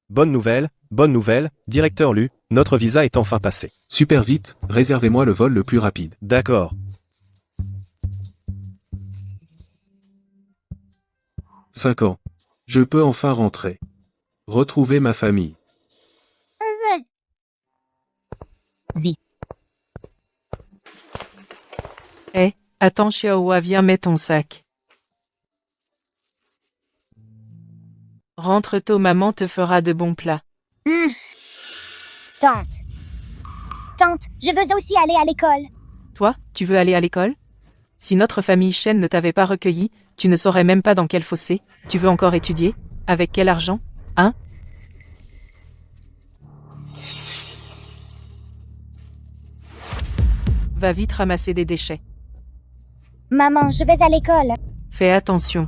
bonne nouvelle, directeur Lu, notre visa est enfin passé. Super vite, réservez-moi le vol le plus rapide. D'accord. 5 ans. Je peux enfin rentrer. Retrouver ma famille. Sie. Attends Xiaohua, viens mets ton sac. Rentre tôt, maman te fera de bons plats. Tante. Tante, je veux aussi aller à l'école. Toi, tu veux aller à l'école? Si notre famille Shen ne t'avait pas recueilli, tu ne saurais même pas dans quel fossé. Tu veux encore étudier? Avec quel argent? Hein? Va vite ramasser des déchets. Maman, je vais à l'école. Fais attention.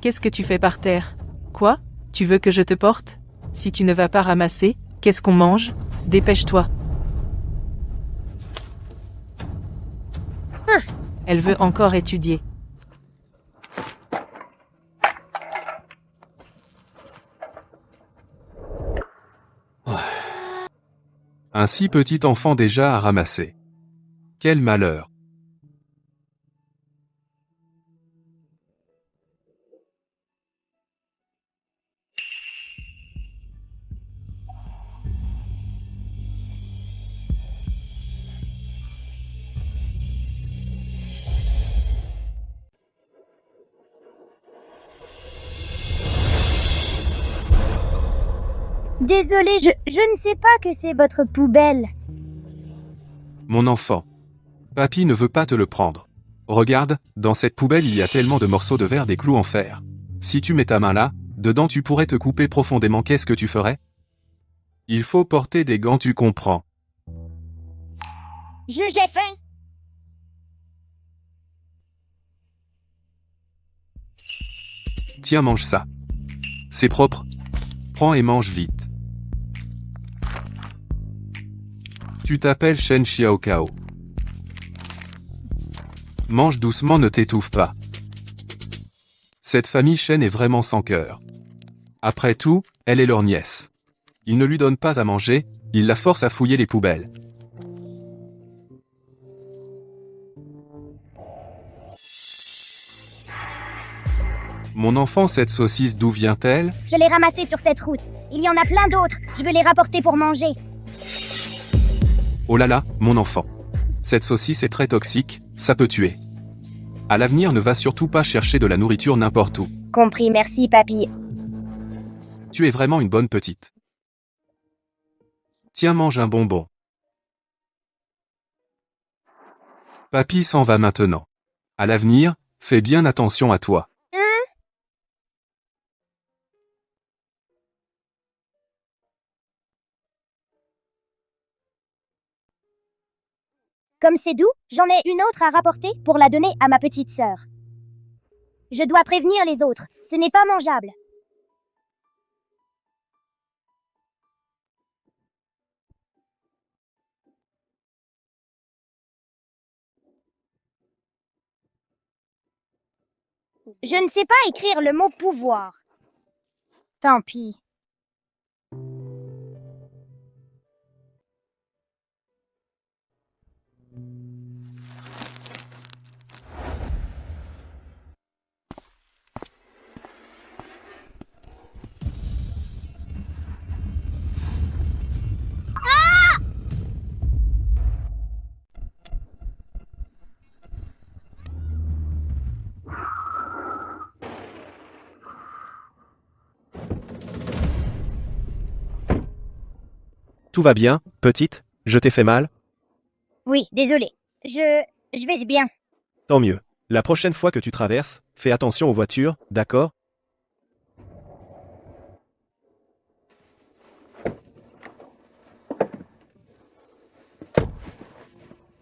Qu'est-ce que tu fais par terre? Quoi? Tu veux que je te porte? Si tu ne vas pas ramasser, qu'est-ce qu'on mange? Dépêche-toi. Elle veut encore étudier. Un si petit enfant déjà à ramasser. Quel malheur. Désolée, je ne sais pas que c'est votre poubelle. Mon enfant. Papy ne veut pas te le prendre. Regarde, dans cette poubelle il y a tellement de morceaux de verre, des clous en fer. Si tu mets ta main là, dedans tu pourrais te couper profondément, qu'est-ce que tu ferais? Il faut porter des gants, tu comprends. J'ai faim. Tiens, mange ça. C'est propre. Prends et mange vite. Tu t'appelles Shen Xiaokao. Mange doucement, ne t'étouffe pas. Cette famille Shen est vraiment sans cœur. Après tout, elle est leur nièce. Ils ne lui donnent pas à manger, ils la forcent à fouiller les poubelles. Mon enfant, cette saucisse, d'où vient-elle? Je l'ai ramassée sur cette route. Il y en a plein d'autres. Je veux les rapporter pour manger. Oh là là, mon enfant. Cette saucisse est très toxique, ça peut tuer. À l'avenir, ne va surtout pas chercher de la nourriture n'importe où. Compris, merci, papy. Tu es vraiment une bonne petite. Tiens, mange un bonbon. Papy s'en va maintenant. À l'avenir, fais bien attention à toi. Comme c'est doux, j'en ai une autre à rapporter pour la donner à ma petite sœur. Je dois prévenir les autres, ce n'est pas mangeable. Je ne sais pas écrire le mot pouvoir. Tant pis. Tout va bien, petite? Je t'ai fait mal? Oui, désolé. Je vais bien. Tant mieux. La prochaine fois que tu traverses, fais attention aux voitures, d'accord?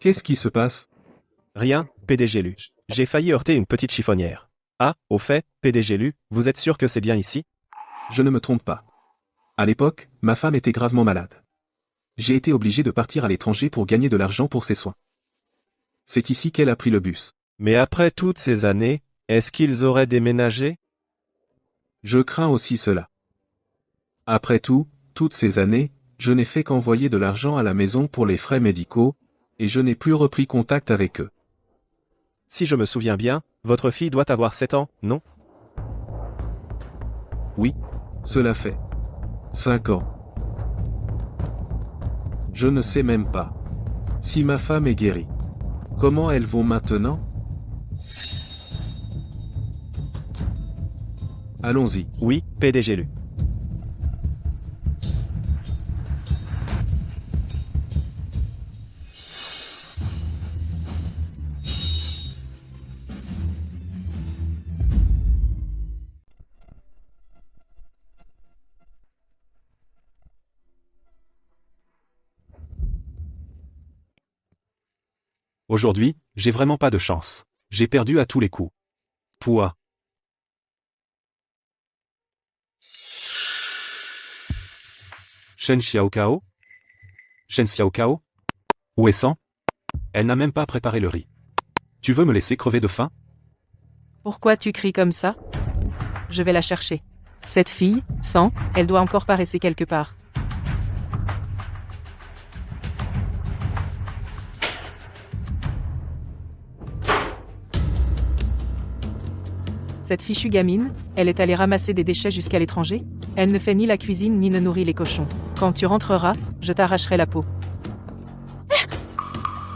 Qu'est-ce qui se passe? Rien, PDG Lu. J'ai failli heurter une petite chiffonnière. Ah, au fait, PDG Lu, vous êtes sûr que c'est bien ici? Je ne me trompe pas. À l'époque, ma femme était gravement malade. J'ai été obligé de partir à l'étranger pour gagner de l'argent pour ses soins. C'est ici qu'elle a pris le bus. Mais après toutes ces années, Est-ce qu'ils auraient déménagé? Je crains aussi cela. Après tout, toutes ces années, je n'ai fait qu'envoyer de l'argent à la maison pour les frais médicaux, et je n'ai plus repris contact avec eux. Si je me souviens bien, votre fille doit avoir 7 ans, non? Oui, cela fait 5 ans. Je ne sais même pas si ma femme est guérie. Comment elles vont maintenant? Allons-y. Oui, PDG Lu. Aujourd'hui, j'ai vraiment pas de chance. J'ai perdu à tous les coups. Pouah. Shen Xiaokao? Shen Xiaokao? Où est San? Elle n'a même pas préparé le riz. Tu veux me laisser crever de faim? Pourquoi tu cries comme ça? Je vais la chercher. Cette fille, San, elle doit encore paraître quelque part. Cette fichue gamine, elle est allée ramasser des déchets jusqu'à l'étranger? Elle ne fait ni la cuisine ni ne nourrit les cochons. Quand tu rentreras, je t'arracherai la peau.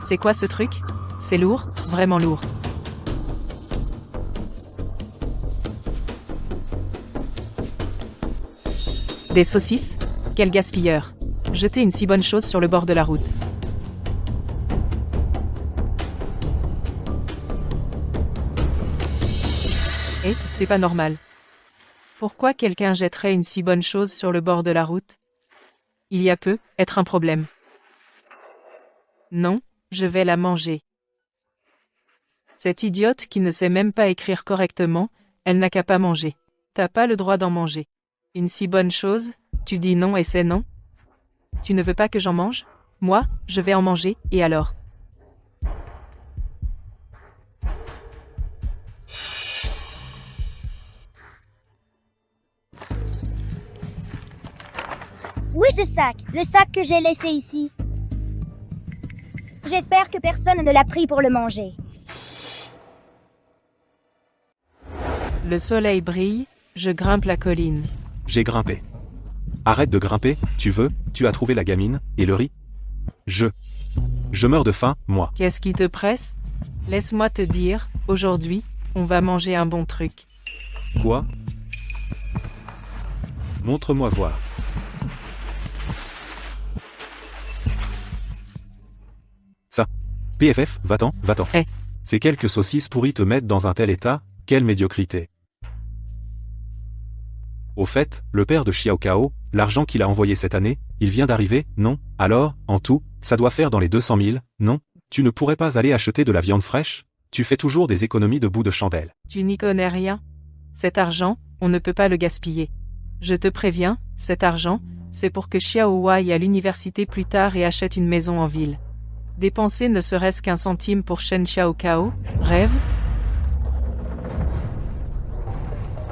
C'est quoi ce truc? C'est lourd, vraiment lourd. Des saucisses? Quel gaspilleur! Jeter une si bonne chose sur le bord de la route. Et, c'est pas normal. Pourquoi quelqu'un jetterait une si bonne chose sur le bord de la route? Il y a peut être un problème. Non, je vais la manger. Cette idiote qui ne sait même pas écrire correctement, elle n'a qu'à pas manger. T'as pas le droit d'en manger. Une si bonne chose, tu dis non et c'est non? Tu ne veux pas que j'en mange? Moi, je vais en manger, et alors? Où est le sac que j'ai laissé ici. J'espère que personne ne l'a pris pour le manger. Le soleil brille, je grimpe la colline. J'ai grimpé. Arrête de grimper, tu as trouvé la gamine, et le riz? Je meurs de faim, moi. Qu'est-ce qui te presse? Laisse-moi te dire, aujourd'hui, on va manger un bon truc. Quoi? Montre-moi voir. Ça. PFF, va-t'en. Eh. Ces quelques saucisses pourries te mettent dans un tel état, quelle médiocrité. Au fait, le père de Xiaokao, l'argent qu'il a envoyé cette année, il vient d'arriver, non? Alors, en tout, ça doit faire dans les 200 000, non? Tu ne pourrais pas aller acheter de la viande fraîche? Tu fais toujours des économies de bout de chandelle. Tu n'y connais rien. Cet argent, on ne peut pas le gaspiller. Je te préviens, cet argent, c'est pour que Xiao aille à l'université plus tard et achète une maison en ville. Dépenser ne serait-ce qu'un centime pour Shen Xiaokao, rêve?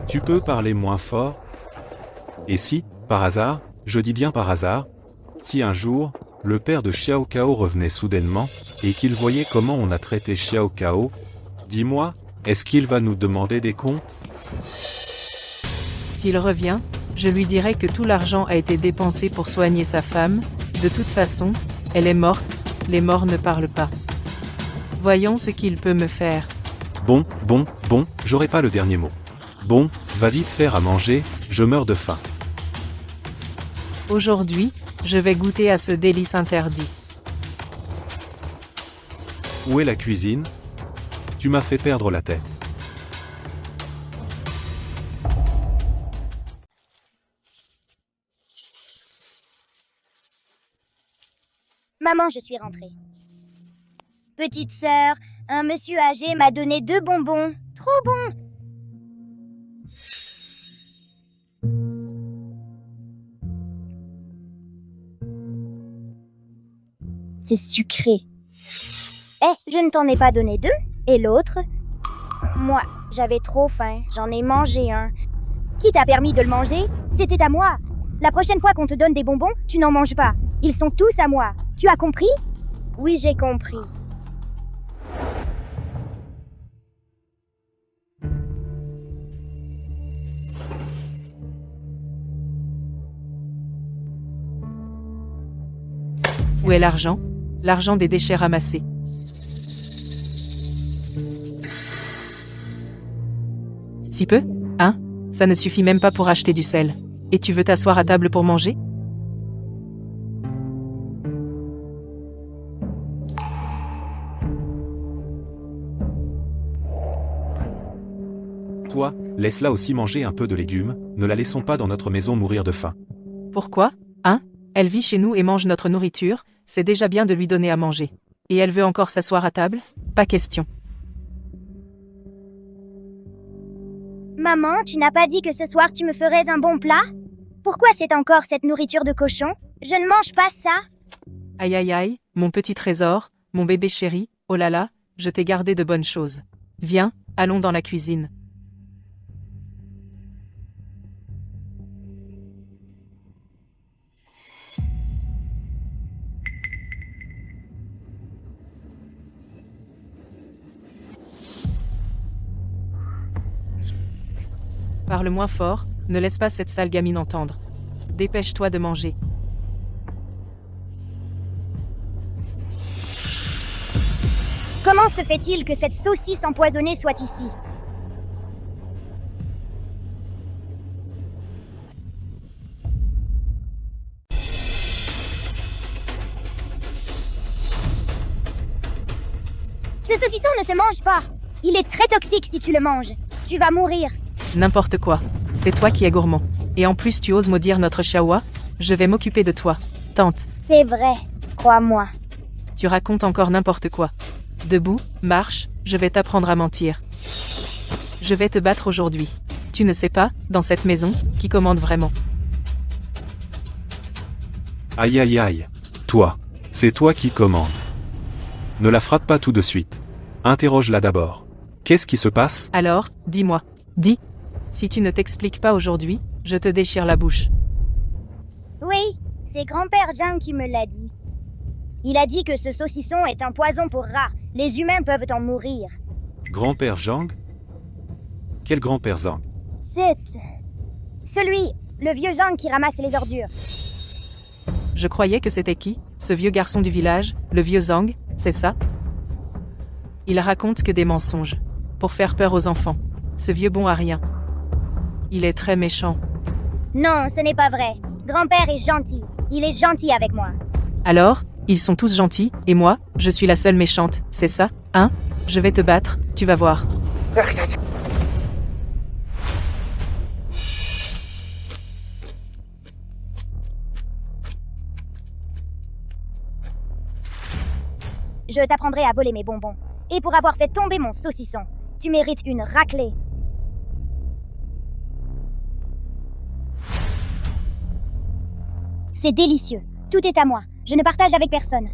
Tu peux parler moins fort? Et si, par hasard, je dis bien par hasard, si un jour, le père de Xiaokao revenait soudainement, et qu'il voyait comment on a traité Xiaokao, dis-moi, est-ce qu'il va nous demander des comptes? S'il revient, je lui dirai que tout l'argent a été dépensé pour soigner sa femme, de toute façon, elle est morte, les morts ne parlent pas. Voyons ce qu'il peut me faire. Bon, j'aurai pas le dernier mot. Bon, va vite faire à manger, je meurs de faim. Aujourd'hui, je vais goûter à ce délice interdit. Où est la cuisine? Tu m'as fait perdre la tête. Maman, je suis rentrée. Petite sœur, un monsieur âgé m'a donné 2 bonbons. Trop bons! C'est sucré. Eh, je ne t'en ai pas donné 2. Et l'autre? Moi, J'avais trop faim, j'en ai mangé un. Qui t'a permis de le manger? C'était à moi. La prochaine fois qu'on te donne des bonbons, tu n'en manges pas. Ils sont tous à moi. Tu as compris? Oui, j'ai compris. Où est l'argent? L'argent des déchets ramassés. Si peu? Hein? Ça ne suffit même pas pour acheter du sel. Et tu veux t'asseoir à table pour manger? Toi, laisse-la aussi manger un peu de légumes, ne la laissons pas dans notre maison mourir de faim. Pourquoi? Hein? Elle vit chez nous et mange notre nourriture, c'est déjà bien de lui donner à manger. Et elle veut encore s'asseoir à table? Pas question. Maman, tu n'as pas dit que ce soir tu me ferais un bon plat? Pourquoi c'est encore cette nourriture de cochon? Je ne mange pas ça. Aïe aïe aïe, mon petit trésor, mon bébé chéri, oh là là, je t'ai gardé de bonnes choses. Viens, allons dans la cuisine. Parle moins fort, ne laisse pas cette sale gamine entendre. Dépêche-toi de manger. Comment se fait-il que cette saucisse empoisonnée soit ici? Ce saucisson ne se mange pas. Il est très toxique si tu le manges. Tu vas mourir. N'importe quoi. C'est toi qui es gourmand. Et en plus tu oses maudire notre chihuahua? Je vais m'occuper de toi. Tante. C'est vrai, crois-moi. Tu racontes encore n'importe quoi. Debout, marche, je vais t'apprendre à mentir. Je vais te battre aujourd'hui. Tu ne sais pas, dans cette maison, qui commande vraiment. Aïe aïe aïe. Toi. C'est toi qui commandes. Ne la frappe pas tout de suite. Interroge-la d'abord. Qu'est-ce qui se passe? Alors, dis-moi. Dis. Si tu ne t'expliques pas aujourd'hui, je te déchire la bouche. Oui, c'est grand-père Jean qui me l'a dit. Il a dit que ce saucisson est un poison pour rats. Les humains peuvent en mourir. Grand-père Zhang? Quel grand-père Zhang? C'est... celui, le vieux Jean qui ramasse les ordures. Je croyais que c'était qui? Ce vieux garçon du village, le vieux Zhang, c'est ça? Il raconte que des mensonges. Pour faire peur aux enfants. Ce vieux bon à rien. Il est très méchant. Non, ce n'est pas vrai. Grand-père est gentil. Il est gentil avec moi. Alors, ils sont tous gentils, et moi, je suis la seule méchante, c'est ça? Hein? Je vais te battre, tu vas voir. Je t'apprendrai à voler mes bonbons. Et pour avoir fait tomber mon saucisson, tu mérites une raclée. C'est délicieux. Tout est à moi. Je ne partage avec personne.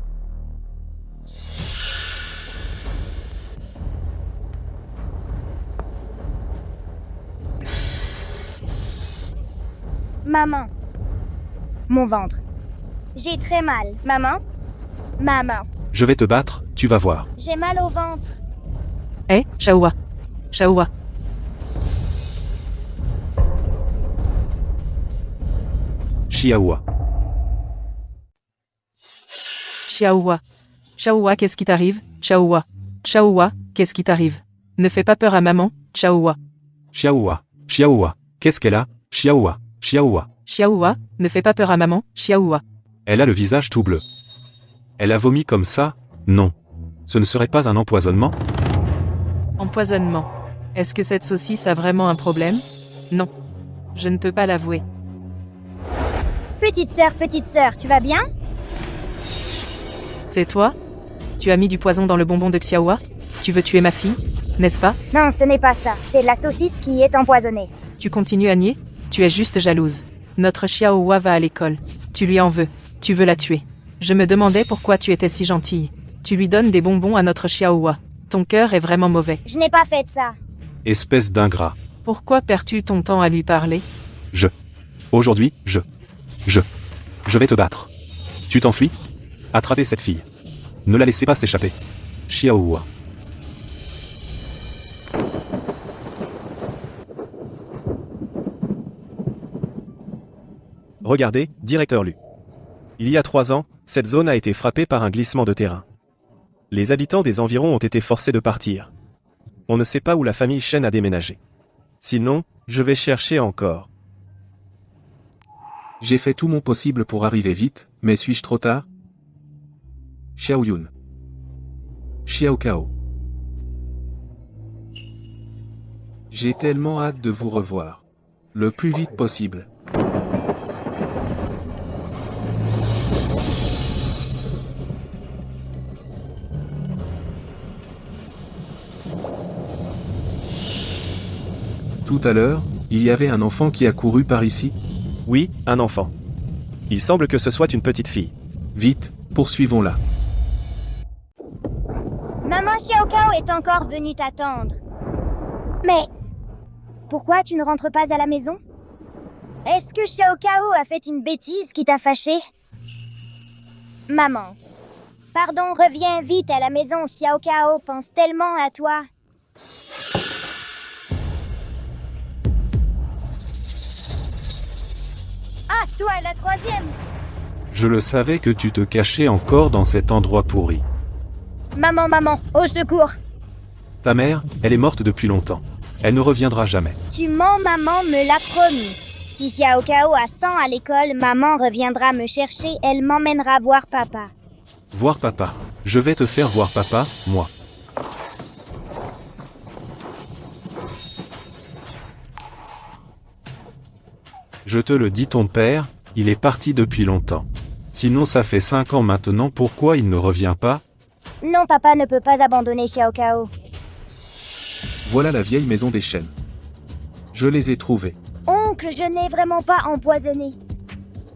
Maman. Mon ventre. J'ai très mal. Maman. Maman. Je vais te battre, tu vas voir. J'ai mal au ventre. Hé, Chaoua. Chaoua. Chiaoua. Chiaoua. Chaoua, qu'est-ce qui t'arrive? Chaoua. Chaoua, qu'est-ce qui t'arrive? Ne fais pas peur à maman, Chaoua. Chiaoua. Chiaoua. Qu'est-ce qu'elle a? Chiaoua. Chiaoua. Chiaoua, ne fais pas peur à maman, Chiaoua. Elle a le visage tout bleu. Elle a vomi comme ça? Non. Ce ne serait pas un empoisonnement? Empoisonnement. Est-ce que cette saucisse a vraiment un problème? Non. Je ne peux pas l'avouer. Petite sœur, tu vas bien? C'est toi? Tu as mis du poison dans le bonbon de Xiaoua? Tu veux tuer ma fille? N'est-ce pas? Non, ce n'est pas ça. C'est la saucisse qui est empoisonnée. Tu continues à nier? Tu es juste jalouse. Notre Xiaoua va à l'école. Tu lui en veux. Tu veux la tuer. Je me demandais pourquoi tu étais si gentille. Tu lui donnes des bonbons à notre Xiaoua. Ton cœur est vraiment mauvais. Je n'ai pas fait ça. Espèce d'ingrat. Pourquoi perds-tu ton temps à lui parler? Aujourd'hui, je vais te battre. Tu t'enfuis? Attrapez cette fille. Ne la laissez pas s'échapper. Xiaohua. Regardez, directeur Lu. Il y a 3 ans, cette zone a été frappée par un glissement de terrain. Les habitants des environs ont été forcés de partir. On ne sait pas où la famille Shen a déménagé. Sinon, je vais chercher encore. J'ai fait tout mon possible pour arriver vite, mais suis-je trop tard? Xiao Yun. Xiao Kao. J'ai tellement hâte de vous revoir. Le plus vite possible. Tout à l'heure, il y avait un enfant qui a couru par ici. Oui, un enfant. Il semble que ce soit une petite fille. Vite, poursuivons-la. Maman Xiao Kao est encore venue t'attendre. Mais pourquoi tu ne rentres pas à la maison? Est-ce que Xiao Kao a fait une bêtise qui t'a fâché? Maman. Pardon, reviens vite à la maison. Xiao Kao pense tellement à toi. Ah, toi, la troisième. Je le savais que tu te cachais encore dans cet endroit pourri. Maman, au secours. Ta mère, elle est morte depuis longtemps. Elle ne reviendra jamais. Tu mens, maman me l'a promis. Si Xiao Kao a 100 à l'école, maman reviendra me chercher, elle m'emmènera voir papa. Voir papa. Je vais te faire voir papa, moi. Je te le dis, ton père, il est parti depuis longtemps. Sinon ça fait 5 ans maintenant, pourquoi il ne revient pas? Non, papa ne peut pas abandonner Xiao Kao. Voilà la vieille maison des Shen. Je les ai trouvés. Oncle, je n'ai vraiment pas empoisonné.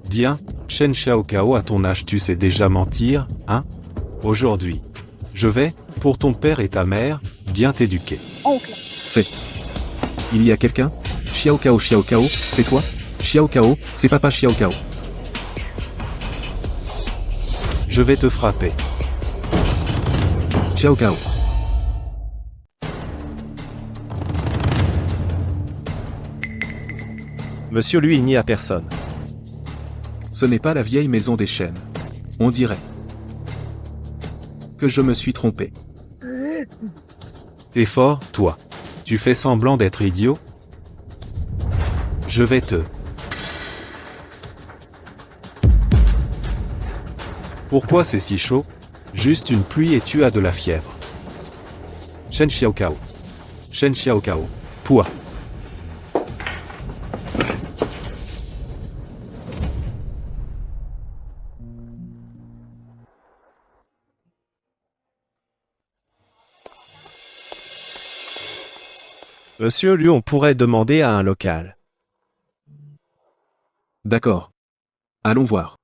Bien, Shen Xiao Kao, à ton âge tu sais déjà mentir, hein? Aujourd'hui, je vais, pour ton père et ta mère, bien t'éduquer. Oncle. Il y a quelqu'un? Xiao Kao, c'est toi? Xiao Kao, c'est papa Xiao Kao. Je vais te frapper. Xiao Kao. Monsieur lui, il n'y a personne. Ce n'est pas la vieille maison des Shen. On dirait que je me suis trompé. T'es fort, toi. Tu fais semblant d'être idiot? Je vais te... Pourquoi c'est si chaud? Juste une pluie et tu as de la fièvre. Shen Xiao Kao. Shen Xiao Kao. Pouah. Monsieur lui, on pourrait demander à un local. D'accord. Allons voir.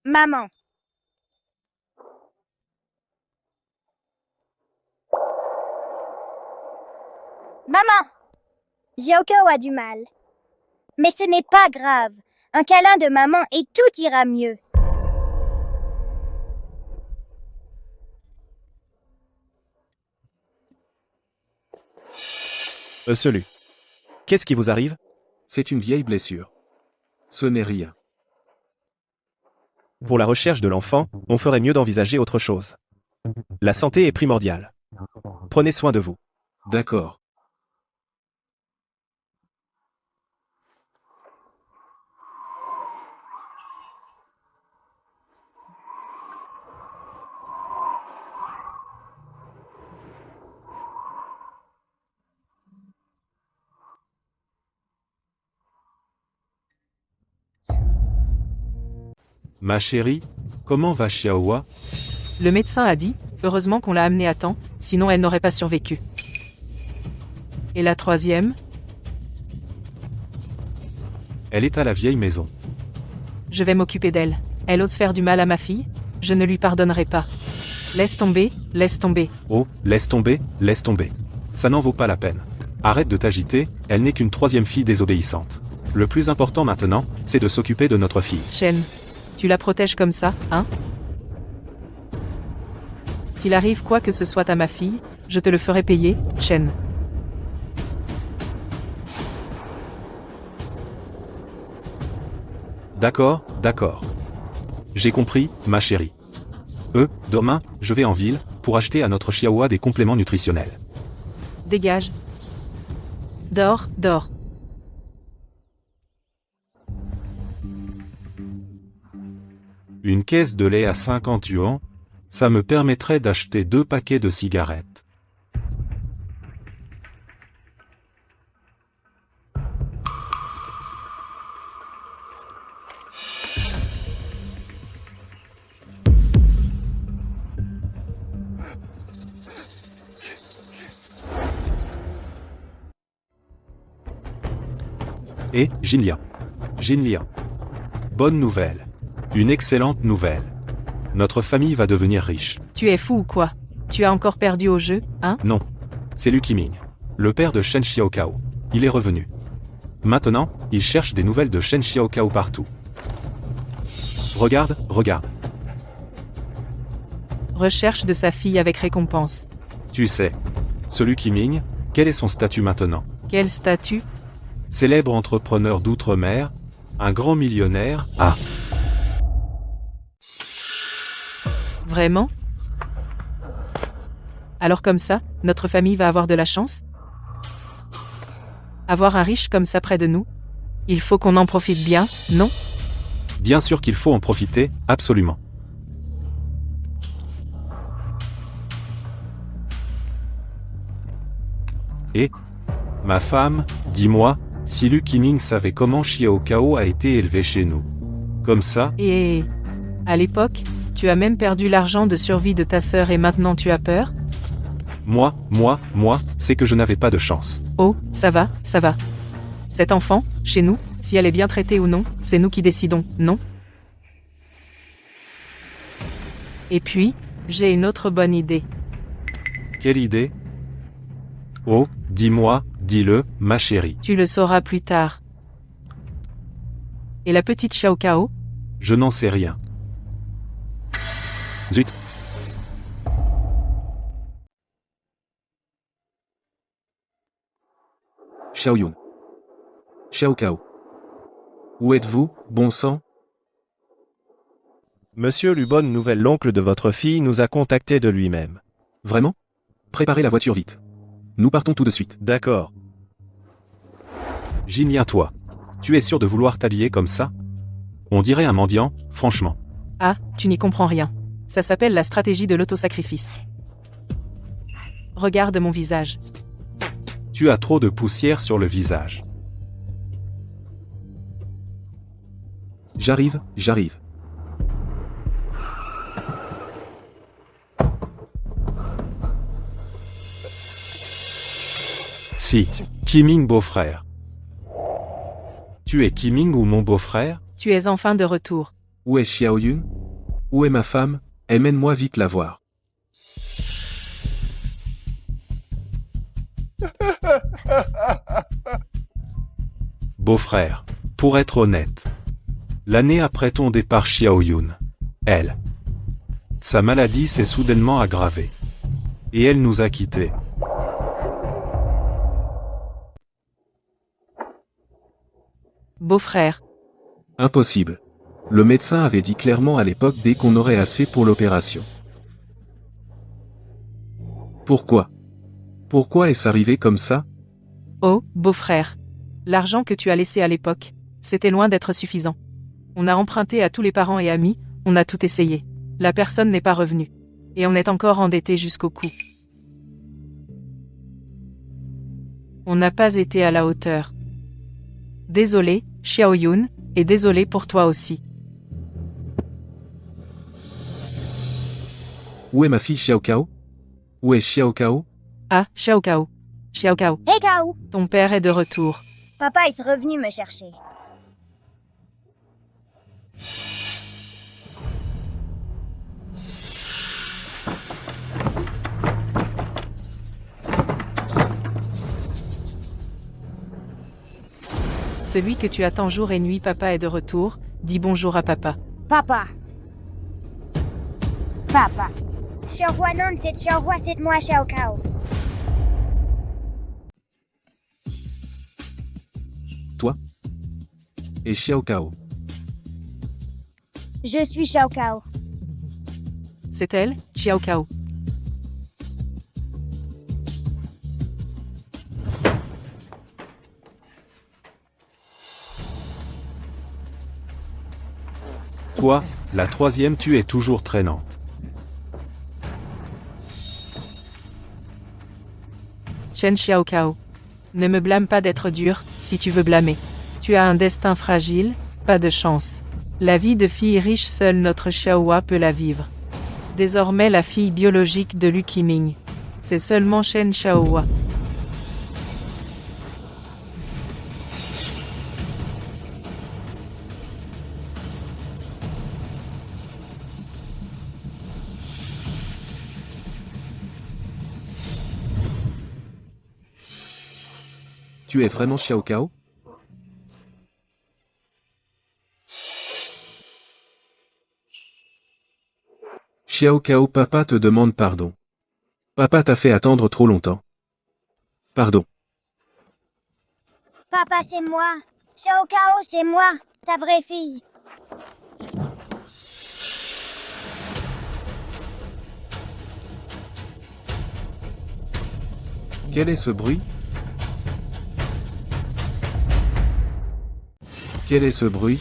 Maman. Maman. Xiao Kao a du mal. Mais ce n'est pas grave. Un câlin de maman et tout ira mieux. Monsieur Lu. Qu'est-ce qui vous arrive? C'est une vieille blessure. Ce n'est rien. Pour la recherche de l'enfant, on ferait mieux d'envisager autre chose. La santé est primordiale. Prenez soin de vous. D'accord. Ma chérie, comment va Xiaohua? Le médecin a dit, heureusement qu'on l'a amenée à temps, sinon elle n'aurait pas survécu. Et la troisième? Elle est à la vieille maison. Je vais m'occuper d'elle. Elle ose faire du mal à ma fille? Je ne lui pardonnerai pas. Laisse tomber, laisse tomber. Oh, laisse tomber, laisse tomber. Ça n'en vaut pas la peine. Arrête de t'agiter, elle n'est qu'une troisième fille désobéissante. Le plus important maintenant, c'est de s'occuper de notre fille. Shen, tu la protèges comme ça, hein? S'il arrive quoi que ce soit à ma fille, je te le ferai payer, Shen. D'accord, d'accord. J'ai compris, ma chérie. Demain, je vais en ville, pour acheter à notre chihuahua des compléments nutritionnels. Dégage. Dors, dors. Une caisse de lait à 50 yuan, ça me permettrait d'acheter 2 paquets de cigarettes. Et, Jinlia. Jinlia. Bonne nouvelle. Une excellente nouvelle. Notre famille va devenir riche. Tu es fou ou quoi? Tu as encore perdu au jeu, hein? Non. C'est Lu Qiming, le père de Shen Xiaokao. Il est revenu. Maintenant, il cherche des nouvelles de Shen Xiaokao partout. Regarde, regarde. Recherche de sa fille avec récompense. Tu sais. Ce Lu Qiming, quel est son statut maintenant? Quel statut? Célèbre entrepreneur d'outre-mer, un grand millionnaire. Ah, Vraiment? Alors comme ça, notre famille va avoir de la chance? Avoir un riche comme ça près de nous? Il faut qu'on en profite bien, non? bien sûr qu'il faut en profiter, absolument. Et, ma femme, dis-moi, si Lu Qiming savait comment Xiaokao a été élevé chez nous. Comme ça, Et à l'époque, tu as même perdu l'argent de survie de ta sœur et maintenant tu as peur? moi, c'est que je n'avais pas de chance. Oh, ça va, ça va. Cette enfant, chez nous, si elle est bien traitée ou non, c'est nous qui décidons, non? Et puis, j'ai une autre bonne idée. Quelle idée? Oh, dis-moi, dis-le, ma chérie. Tu le sauras plus tard. Et la petite Xiaokao? Je n'en sais rien. Zut. Xiaoyun. Xiaokao. Où êtes-vous, bon sang? Monsieur Lubon Nouvelle, l'oncle de votre fille, nous a contactés de lui-même. Vraiment? Préparez la voiture vite. Nous partons tout de suite. D'accord. Jinlia, toi. Tu es sûr de vouloir t'habiller comme ça? On dirait un mendiant, franchement. Ah, tu n'y comprends rien. Ça s'appelle la stratégie de l'autosacrifice. Regarde mon visage. Tu as trop de poussière sur le visage. J'arrive, j'arrive. Si, Qiming beau-frère. Tu es Qiming ou mon beau-frère? Tu es enfin de retour. Où est Xiaoyun? Où est ma femme? Emmène-moi vite la voir. Beau-frère. Pour être honnête. L'année après ton départ Xiaoyun. Sa maladie s'est soudainement aggravée. Et elle nous a quittés. Beau-frère. Impossible. Le médecin avait dit clairement à l'époque dès qu'on aurait assez pour l'opération. Pourquoi? Pourquoi est-ce arrivé comme ça? Oh, beau-frère. L'argent que tu as laissé à l'époque, c'était loin d'être suffisant. On a emprunté à tous les parents et amis, on a tout essayé. La personne n'est pas revenue. Et on est encore endetté jusqu'au cou. On n'a pas été à la hauteur. Désolé, Xiaoyun, et désolé pour toi aussi. Où est ma fille Xiaokao? Où est Xiaokao? Ah, Xiaokao. Xiaokao, Hé Kao, ton père est de retour. papa est revenu me chercher. Celui que tu attends jour et nuit, papa est de retour, dis bonjour à papa. Papa. Papa. Cher roi non, c'est cher roi, c'est moi, Xiao Cao. Toi et Xiao Cao. Je suis Xiao Cao. C'est elle, Xiao Cao. Toi, la troisième, tu es toujours traînante. Chen Xiao Cao. Ne me blâme pas d'être dur, si tu veux blâmer. Tu as un destin fragile, pas de chance. La vie de fille riche, seule notre Xiaohua peut la vivre. Désormais la fille biologique de Lu Qiming. C'est seulement Shen Xiaohua. Tu es vraiment Xiao Cao? Xiao Cao, papa te demande pardon. Papa t'a fait attendre trop longtemps. Pardon. Papa, c'est moi. Xiao Cao, c'est moi, ta vraie fille. Quel est ce bruit? Quel est ce bruit?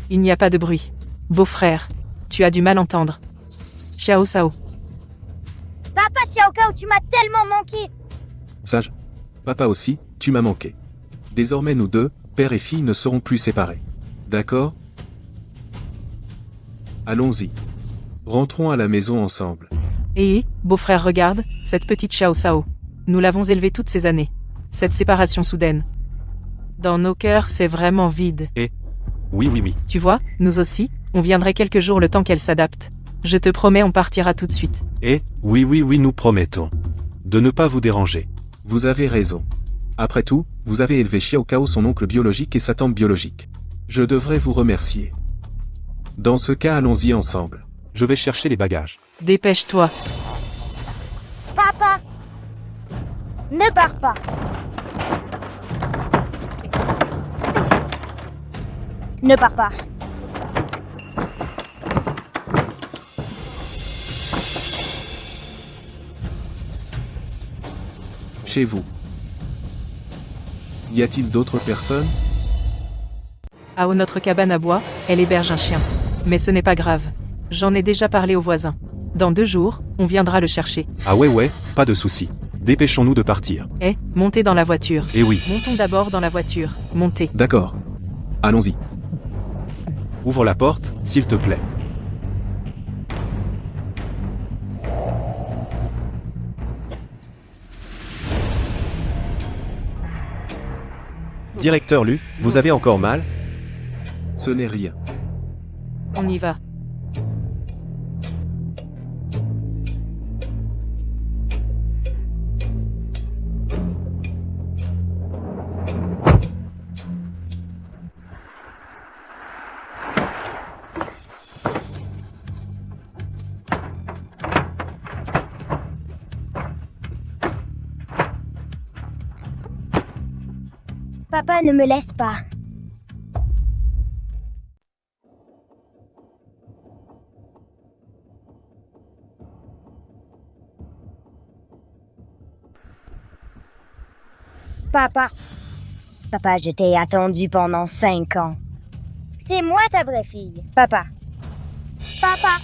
Il n'y a pas de bruit. Beau-frère, tu as du mal à entendre. Xiao Sao. Papa, Xiao Cao, tu m'as tellement manqué. Sage. Papa aussi, tu m'as manqué. Désormais nous deux, père et fille, ne serons plus séparés. D'accord? Allons-y. Rentrons à la maison ensemble. Beau-frère, regarde, cette petite Xiao Sao. Nous l'avons élevée toutes ces années. Cette séparation soudaine. Dans nos cœurs, c'est vraiment vide. Oui. Tu vois, nous aussi, on viendrait quelques jours le temps qu'elle s'adapte. Je te promets, on partira tout de suite. Oui, nous promettons. De ne pas vous déranger. Vous avez raison. Après tout, vous avez élevé Xiao Cao, son oncle biologique et sa tante biologique. Je devrais vous remercier. Dans ce cas, allons-y ensemble. Je vais chercher les bagages. Dépêche-toi. Papa. Ne pars pas. Ne pars pas. Chez vous. Y a-t-il d'autres personnes? À notre cabane à bois, elle héberge un chien. Mais ce n'est pas grave. J'en ai déjà parlé aux voisins. Dans 2 jours, on viendra le chercher. Ah ouais, pas de souci. Dépêchons-nous de partir. Montez dans la voiture. Oui. Montons d'abord dans la voiture. Montez. D'accord. Allons-y. Ouvre la porte, s'il te plaît. Directeur Lu, vous avez encore mal? Ce n'est rien. On y va. Papa, ne me laisse pas. Papa. Papa, je t'ai attendu pendant 5 ans. C'est moi ta vraie fille. Papa. Papa.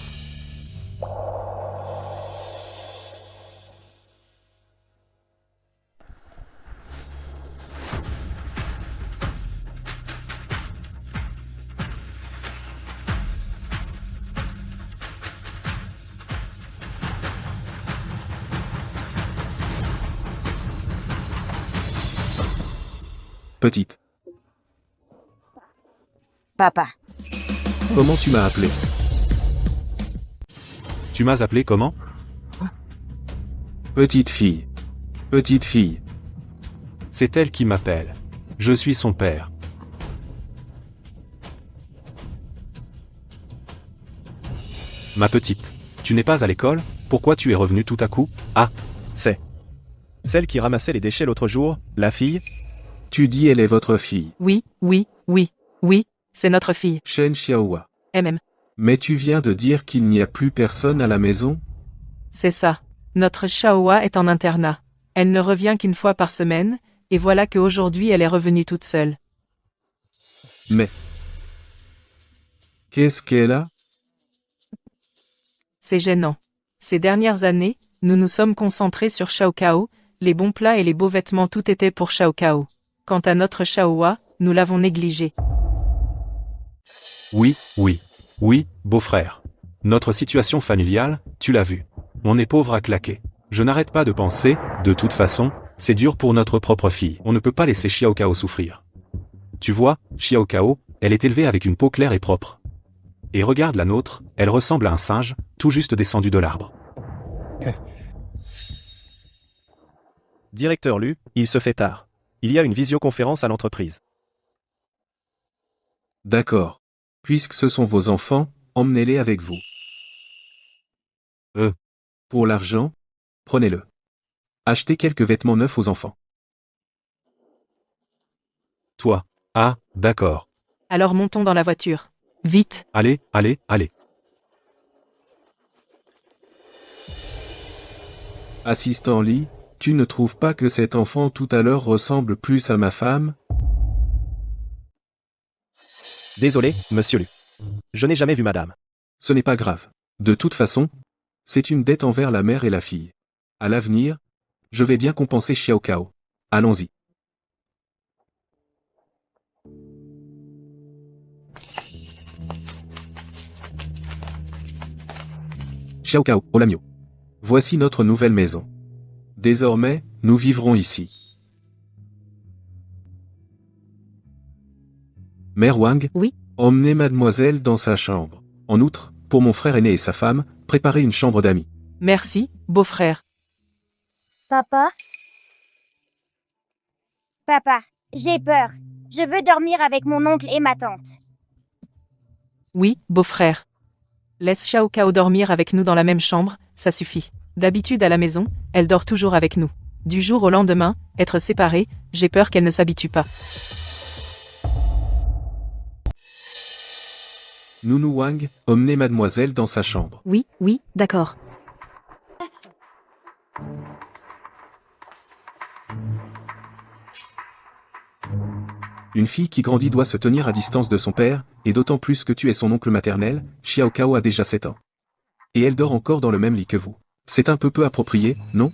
Petite. Papa. Comment tu m'as appelé? Tu m'as appelé comment? Petite fille. Petite fille. C'est elle qui m'appelle. Je suis son père. Ma petite, tu n'es pas à l'école? Pourquoi tu es revenue tout à coup? Ah, C'est celle qui ramassait les déchets l'autre jour, la fille? Tu dis elle est votre fille. Oui, oui, oui, oui, c'est notre fille. Shen Xiaohua. Mais tu viens de dire qu'il n'y a plus personne à la maison? c'est ça. Notre Xiaohua est en internat. Elle ne revient qu'une fois par semaine, et voilà qu'aujourd'hui elle est revenue toute seule. Mais. Qu'est-ce qu'elle a? C'est gênant. Ces dernières années, nous nous sommes concentrés sur Xiao Cao, les bons plats et les beaux vêtements, tout était pour Xiao Cao. Quant à notre Xiaohua, nous l'avons négligé. oui, oui. Oui, beau-frère. Notre situation familiale, tu l'as vu. On est pauvre à claquer. Je n'arrête pas de penser, de toute façon, c'est dur pour notre propre fille. On ne peut pas laisser Xiao Cao souffrir. Tu vois, Xiao Cao, elle est élevée avec une peau claire et propre. Et regarde la nôtre, elle ressemble à un singe, tout juste descendu de l'arbre. Directeur Lu, il se fait tard. Il y a une visioconférence à l'entreprise. D'accord. Puisque ce sont vos enfants, emmenez-les avec vous. Pour l'argent, prenez-le. Achetez quelques vêtements neufs aux enfants. Toi. Ah, d'accord. Alors montons dans la voiture. Vite. Allez, allez, allez. Assistant Lee, tu ne trouves pas que cet enfant tout à l'heure ressemble plus à ma femme? Désolé, monsieur Lu. Je n'ai jamais vu madame. Ce n'est pas grave. De toute façon, c'est une dette envers la mère et la fille. À l'avenir, je vais bien compenser Xiao Cao. Allons-y. Xiao Cao, Olamio. Voici notre nouvelle maison. Désormais, nous vivrons ici. Mère Wang? Oui. Emmenez mademoiselle dans sa chambre. En outre, pour mon frère aîné et sa femme, préparez une chambre d'amis. Merci, beau-frère. Papa? Papa, j'ai peur. Je veux dormir avec mon oncle et ma tante. Oui, beau-frère. Laisse Xiao Cao dormir avec nous dans la même chambre, ça suffit. D'habitude à la maison, elle dort toujours avec nous. Du jour au lendemain, être séparés, j'ai peur qu'elle ne s'habitue pas. Nounou Wang, emmenez mademoiselle dans sa chambre. Oui, oui, d'accord. Une fille qui grandit doit se tenir à distance de son père, et d'autant plus que tu es son oncle maternel, Xiao Cao a déjà 7 ans. Et elle dort encore dans le même lit que vous. C'est un peu approprié, non?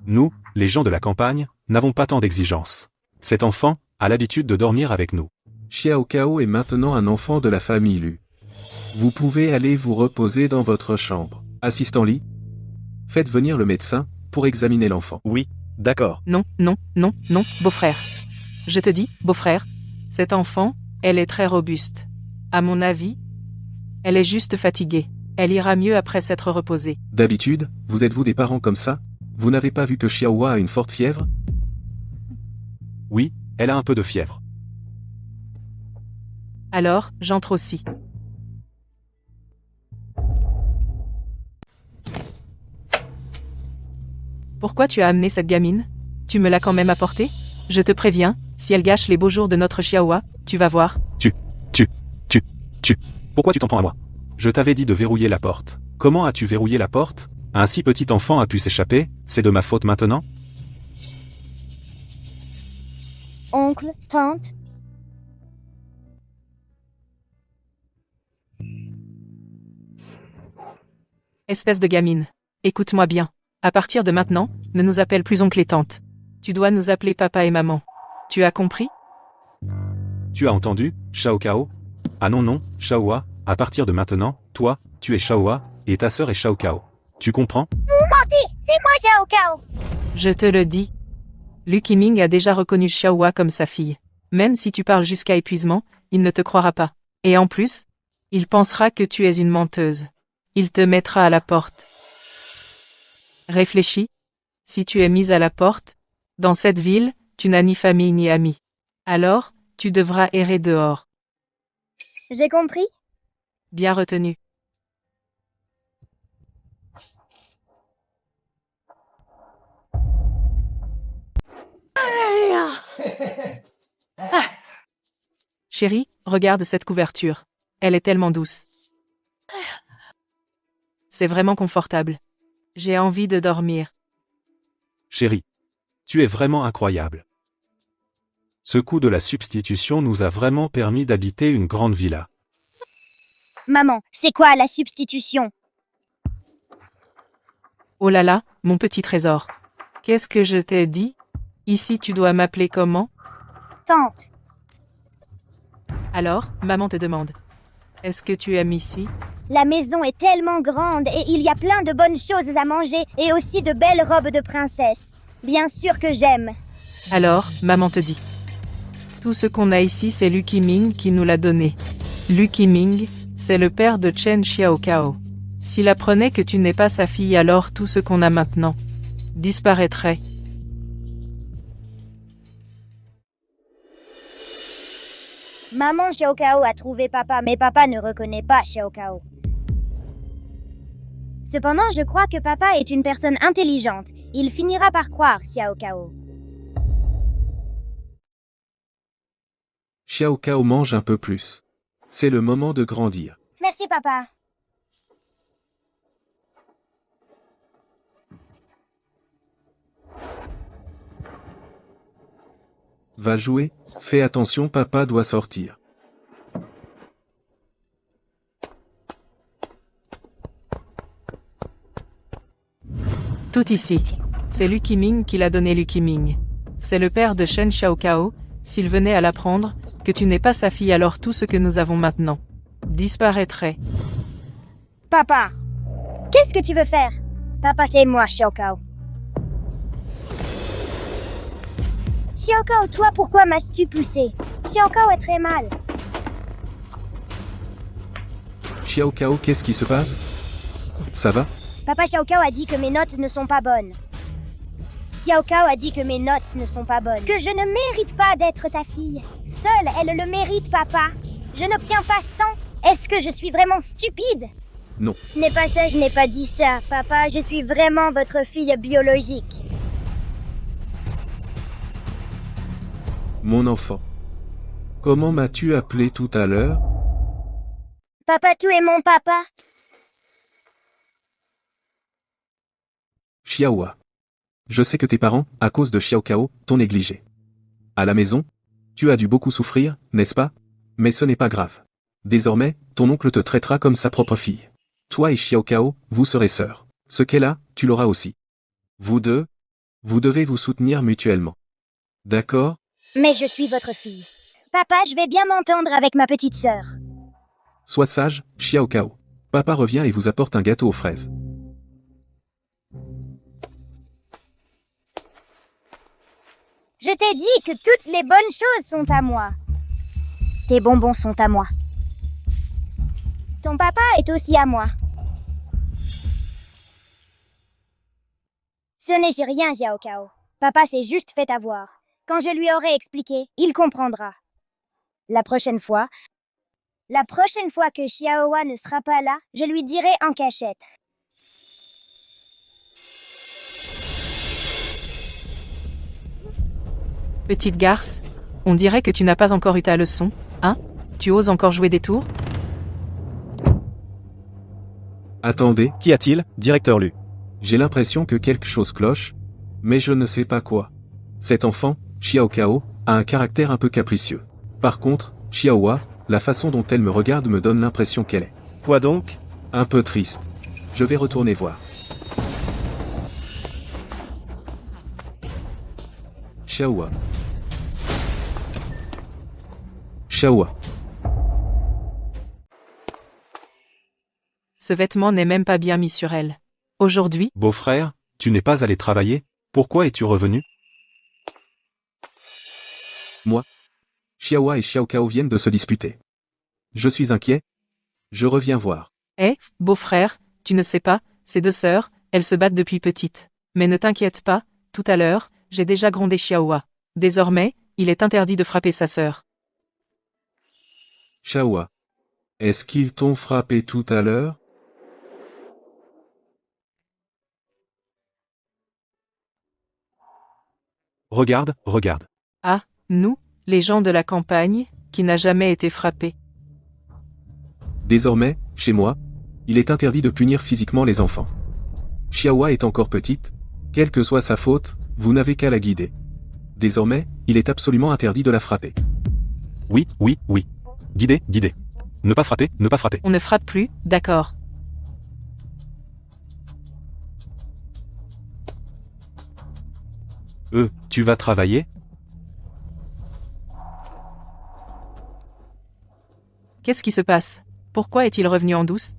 Nous, les gens de la campagne, n'avons pas tant d'exigences. Cet enfant a l'habitude de dormir avec nous. Xiao Cao est maintenant un enfant de la famille Lu. Vous pouvez aller vous reposer dans votre chambre. Assistant Lee, faites venir le médecin pour examiner l'enfant. Oui, d'accord. Non, non, non, non, beau-frère. Je te dis, beau-frère, cet enfant, elle est très robuste. À mon avis, elle est juste fatiguée. Elle ira mieux après s'être reposée. D'habitude, vous êtes-vous des parents comme ça? Vous n'avez pas vu que Xiaohua a une forte fièvre? Oui, elle a un peu de fièvre. Alors, j'entre aussi. Pourquoi tu as amené cette gamine? Tu me l'as quand même apportée? Je te préviens, si elle gâche les beaux jours de notre Xiaohua, tu vas voir. Pourquoi tu t'en prends à moi? Je t'avais dit de verrouiller la porte. Comment as-tu verrouillé la porte? Un si petit enfant a pu s'échapper, c'est de ma faute maintenant? Oncle, tante? Espèce de gamine. Écoute-moi bien. À partir de maintenant, ne nous appelle plus oncle et tante. Tu dois nous appeler papa et maman. Tu as compris? Tu as entendu, Xiao Cao? Ah non non, Xiaohua, à partir de maintenant, toi, tu es Xiaohua, et ta sœur est Xiao Cao. Tu comprends? C'est moi, Xiao Cao! Je te le dis. Lu Qiming a déjà reconnu Xiaohua comme sa fille. Même si tu parles jusqu'à épuisement, il ne te croira pas. Et en plus, il pensera que tu es une menteuse. Il te mettra à la porte. Réfléchis. Si tu es mise à la porte, dans cette ville, tu n'as ni famille ni amis. Alors, tu devras errer dehors. J'ai compris? Bien retenu. Chérie, regarde cette couverture. Elle est tellement douce. C'est vraiment confortable. J'ai envie de dormir. Chérie, tu es vraiment incroyable. Ce coup de la substitution nous a vraiment permis d'habiter une grande villa. Maman, c'est quoi la substitution? Oh là là, mon petit trésor. Qu'est-ce que je t'ai dit? Ici tu dois m'appeler comment? Tante. Alors, maman te demande. Est-ce que tu aimes ici? La maison est tellement grande et il y a plein de bonnes choses à manger et aussi de belles robes de princesse. Bien sûr que j'aime. Alors, maman te dit. Tout ce qu'on a ici, c'est Lucky Ming qui nous l'a donné. Lucky Ming, c'est le père de Chen Xiaokao. S'il apprenait que tu n'es pas sa fille, alors tout ce qu'on a maintenant disparaîtrait. Maman Xiaokao a trouvé papa, mais papa ne reconnaît pas Xiaokao. Cependant, je crois que papa est une personne intelligente. Il finira par croire Xiaokao. Xiaokao mange un peu plus. C'est le moment de grandir. Merci papa. Va jouer, fais attention, papa doit sortir. Tout ici. C'est Lucky Ming qui l'a donné Lucky Ming. C'est le père de Shen Xiaokao. S'il venait à l'apprendre, que tu n'es pas sa fille, alors tout ce que nous avons maintenant disparaîtrait. Papa, qu'est-ce que tu veux faire? Papa, c'est moi, Xiaokao. Xiaokao, toi, pourquoi m'as-tu poussé? Xiaokao est très mal. Xiaokao, qu'est-ce qui se passe? Ça va? Papa Xiaokao a dit que mes notes ne sont pas bonnes. Xiaokao a dit que mes notes ne sont pas bonnes. Que je ne mérite pas d'être ta fille. Seule, elle le mérite, papa. Je n'obtiens pas 100. Est-ce que je suis vraiment stupide? Non. Ce n'est pas ça, je n'ai pas dit ça. Papa, je suis vraiment votre fille biologique. Mon enfant. Comment m'as-tu appelé tout à l'heure? Papa, tu es mon papa. Xiaohua. Je sais que tes parents, à cause de Xiaokao, t'ont négligé. À la maison, tu as dû beaucoup souffrir, n'est-ce pas? Mais ce n'est pas grave. Désormais, ton oncle te traitera comme sa propre fille. Toi et Xiaokao, vous serez sœurs. Ce qu'elle a, tu l'auras aussi. Vous deux, vous devez vous soutenir mutuellement. D'accord? Mais je suis votre fille. Papa, je vais bien m'entendre avec ma petite sœur. Sois sage, Xiaokao. Papa revient et vous apporte un gâteau aux fraises. Je t'ai dit que toutes les bonnes choses sont à moi. Tes bonbons sont à moi. Ton papa est aussi à moi. Ce n'est rien, Xiaokao. Papa s'est juste fait avoir. Quand je lui aurai expliqué, il comprendra. La prochaine fois que Xiaohua ne sera pas là, je lui dirai en cachette. Petite garce, on dirait que tu n'as pas encore eu ta leçon, hein? Tu oses encore jouer des tours? Attendez, Qu'y a-t-il, directeur Lu? j'ai l'impression que quelque chose cloche, mais je ne sais pas quoi. Cet enfant, Xiaokao, a un caractère un peu capricieux. Par contre, Xiaohua, la façon dont elle me regarde me donne l'impression qu'elle est Quoi donc? un peu triste. Je vais retourner voir. Xiaohua. Xiaohua. Ce vêtement n'est même pas bien mis sur elle. Aujourd'hui, Beau-frère, tu n'es pas allé travailler? Pourquoi es-tu revenu? Xiaohua et Xiao Cao viennent de se disputer. Je suis inquiet. Je reviens voir. Beau-frère, tu ne sais pas, ces deux sœurs, elles se battent depuis petite. Mais ne t'inquiète pas, tout à l'heure, j'ai déjà grondé Xiaohua. Désormais, il est interdit de frapper sa sœur. Xiaohua. Est-ce qu'ils t'ont frappé tout à l'heure? Regarde, regarde. Ah, nous, les gens de la campagne, qui n'a jamais été frappés. Désormais, chez moi, il est interdit de punir physiquement les enfants. Xiaohua est encore petite, quelle que soit sa faute, vous n'avez qu'à la guider. Désormais, il est absolument interdit de la frapper. Oui, oui, oui. Guider, guider. Ne pas frapper, ne pas frapper. On ne frappe plus, d'accord. Tu vas travailler? Qu'est-ce qui se passe? Pourquoi est-il revenu en douce?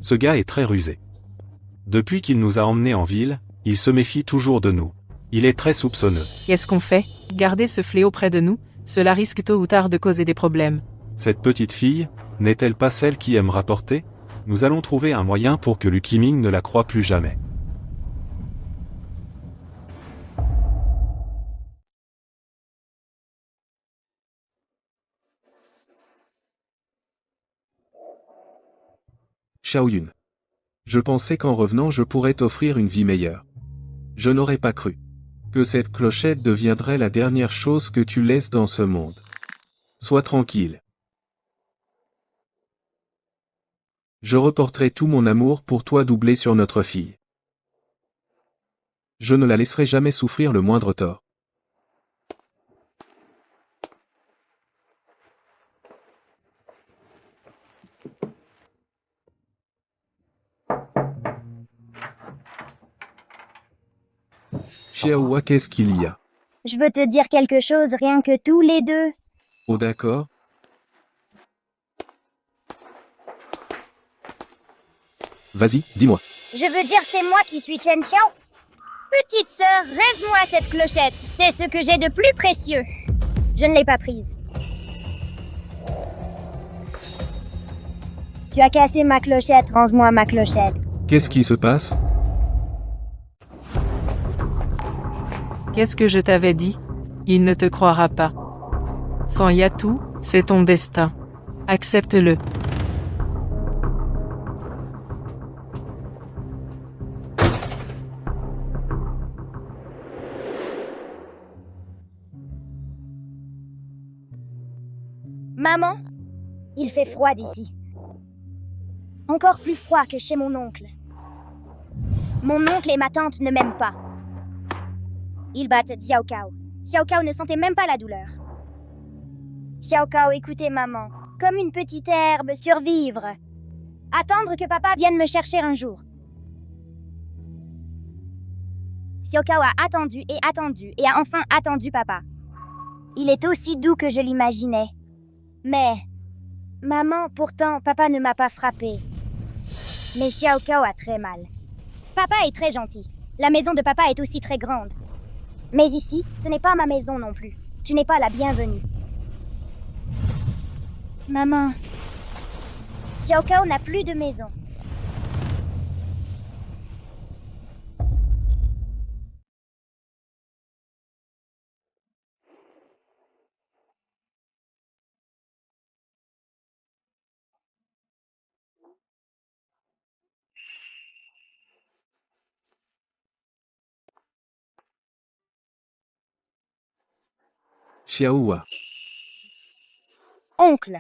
Ce gars est très rusé. Depuis qu'il nous a emmenés en ville, il se méfie toujours de nous. Il est très soupçonneux. Qu'est-ce qu'on fait? Garder ce fléau près de nous, cela risque tôt ou tard de causer des problèmes. Cette petite fille, n'est-elle pas celle qui aime rapporter? Nous allons trouver un moyen pour que Lucky Ming ne la croie plus jamais. Xiaoyun. Je pensais qu'en revenant je pourrais t'offrir une vie meilleure. Je n'aurais pas cru que cette clochette deviendrait la dernière chose que tu laisses dans ce monde. Sois tranquille. Je reporterai tout mon amour pour toi doublé sur notre fille. Je ne la laisserai jamais souffrir le moindre tort. Xiaohua, qu'est-ce qu'il y a? Je veux te dire quelque chose, rien que tous les deux. Oh d'accord. Vas-y, dis-moi. Je veux dire, c'est moi qui suis Chen Xiao. Petite sœur, reste-moi cette clochette. C'est ce que j'ai de plus précieux. Je ne l'ai pas prise. Tu as cassé ma clochette, rends-moi ma clochette. Qu'est-ce qui se passe? Qu'est-ce que je t'avais dit? Il ne te croira pas. Sans Yatou, c'est ton destin. Accepte-le. Maman, il fait froid d'ici. Encore plus froid que chez mon oncle. Mon oncle et ma tante ne m'aiment pas. Ils battent Xiao Cao. Xiao Cao ne sentait même pas la douleur. Xiao Cao écoutait maman, comme une petite herbe, survivre. Attendre que papa vienne me chercher un jour. Xiao Cao a attendu et a enfin attendu papa. Il est aussi doux que je l'imaginais. Mais, maman, pourtant, papa ne m'a pas frappé. Mais Xiao Cao a très mal. Papa est très gentil. La maison de papa est aussi très grande. Mais ici, ce n'est pas ma maison non plus. Tu n'es pas la bienvenue. Maman, Xiao Cao n'a plus de maison. Xiaohua. Oncle.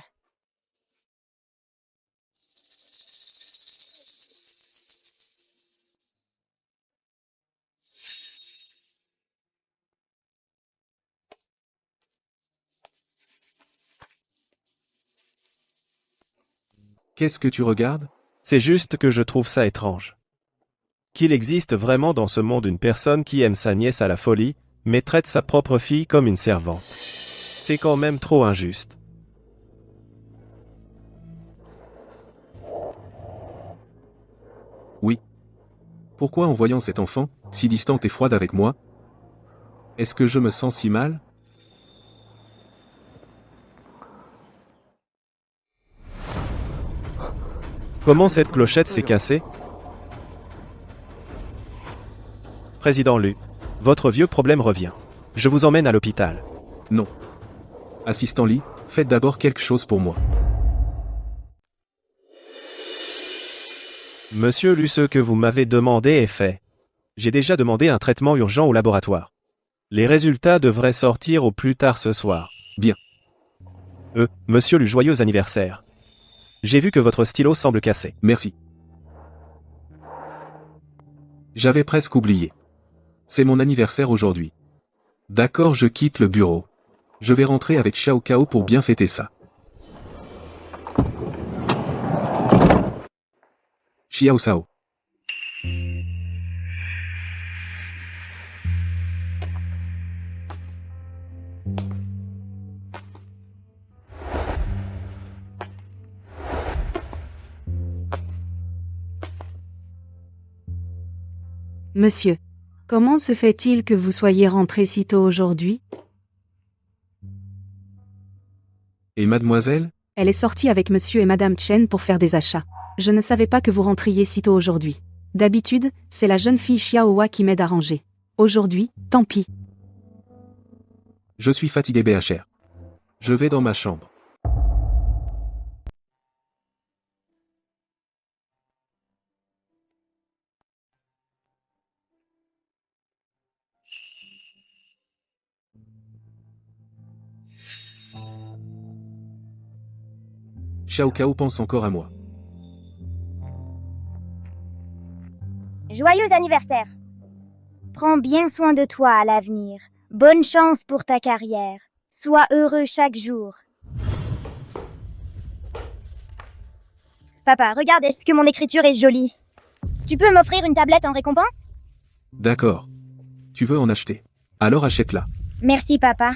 Qu'est-ce que tu regardes? C'est juste que je trouve ça étrange. Qu'il existe vraiment dans ce monde une personne qui aime sa nièce à la folie, mais traite sa propre fille comme une servante. C'est quand même trop injuste. Oui. Pourquoi en voyant cet enfant, si distante et froide avec moi? Est-ce que je me sens si mal? Comment cette clochette s'est cassée? Président Lu, votre vieux problème revient. Je vous emmène à l'hôpital. Non. Assistant Lee, faites d'abord quelque chose pour moi. Monsieur Lu, ce que vous m'avez demandé est fait. J'ai déjà demandé un traitement urgent au laboratoire. Les résultats devraient sortir au plus tard ce soir. Bien. Monsieur Lu, joyeux anniversaire. J'ai vu que votre stylo semble cassé. Merci. J'avais presque oublié. C'est mon anniversaire aujourd'hui. D'accord, je quitte le bureau. Je vais rentrer avec Xiao Kao pour bien fêter ça. Xiao Sao. Monsieur, comment se fait-il que vous soyez rentré si tôt aujourd'hui? Et mademoiselle? Elle est sortie avec monsieur et madame Chen pour faire des achats. Je ne savais pas que vous rentriez si tôt aujourd'hui. D'habitude, c'est la jeune fille Xiaohua qui m'aide à ranger. Aujourd'hui, tant pis. Je suis fatigué BHR. Je vais dans ma chambre. Xiao Kao pense encore à moi. Joyeux anniversaire. Prends bien soin de toi à l'avenir. Bonne chance pour ta carrière. Sois heureux chaque jour. Papa, regarde, est-ce que mon écriture est jolie? Tu peux m'offrir une tablette en récompense? D'accord. Tu veux en acheter? Alors achète-la. Merci, papa.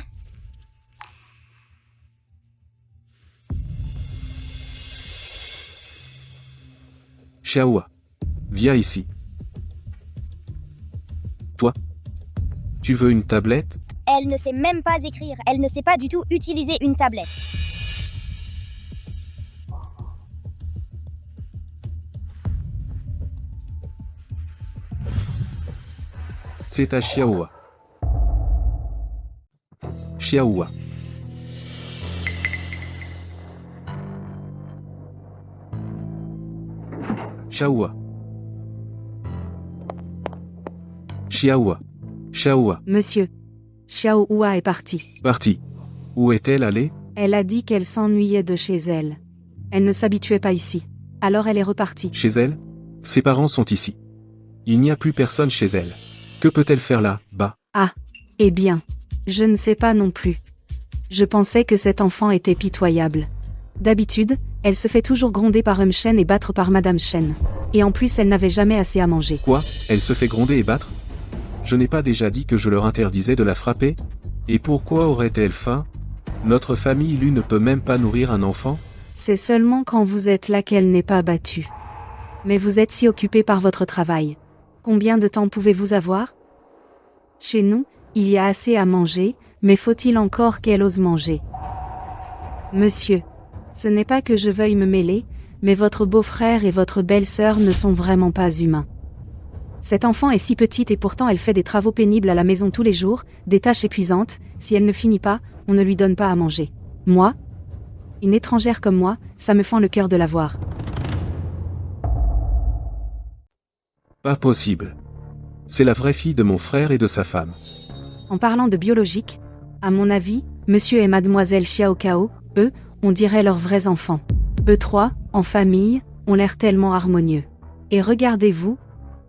Xiaohua. Viens ici. Toi? Tu veux une tablette? Elle ne sait même pas écrire. Elle ne sait pas du tout utiliser une tablette. C'est à Xiaohua. Xiaohua. Xiaohua. Xiaohua. Xiaohua. Monsieur, Xiaohua est partie. Partie. Où est-elle allée? Elle a dit qu'elle s'ennuyait de chez elle. Elle ne s'habituait pas ici. Alors elle est repartie. Chez elle? Ses parents sont ici. Il n'y a plus personne chez elle. Que peut-elle faire là, bas? Ah, eh bien, je ne sais pas non plus. Je pensais que cet enfant était pitoyable. D'habitude, elle se fait toujours gronder par Chen et battre par Madame Chen. Et en plus, elle n'avait jamais assez à manger. Quoi? Elle se fait gronder et battre? Je n'ai pas déjà dit que je leur interdisais de la frapper? Et pourquoi aurait-elle faim? Notre famille Lu ne peut même pas nourrir un enfant? C'est seulement quand vous êtes là qu'elle n'est pas battue. Mais vous êtes si occupé par votre travail. Combien de temps pouvez-vous avoir? Chez nous, il y a assez à manger, mais faut-il encore qu'elle ose manger? Monsieur, ce n'est pas que je veuille me mêler, mais votre beau-frère et votre belle-sœur ne sont vraiment pas humains. Cette enfant est si petite et pourtant elle fait des travaux pénibles à la maison tous les jours, des tâches épuisantes. Si elle ne finit pas, on ne lui donne pas à manger. Moi? Une étrangère comme moi, ça me fend le cœur de la voir. Pas possible. C'est la vraie fille de mon frère et de sa femme. En parlant de biologique, à mon avis, monsieur et mademoiselle Xiao Kao, eux, on dirait leurs vrais enfants. Eux trois, en famille, ont l'air tellement harmonieux. Et regardez-vous,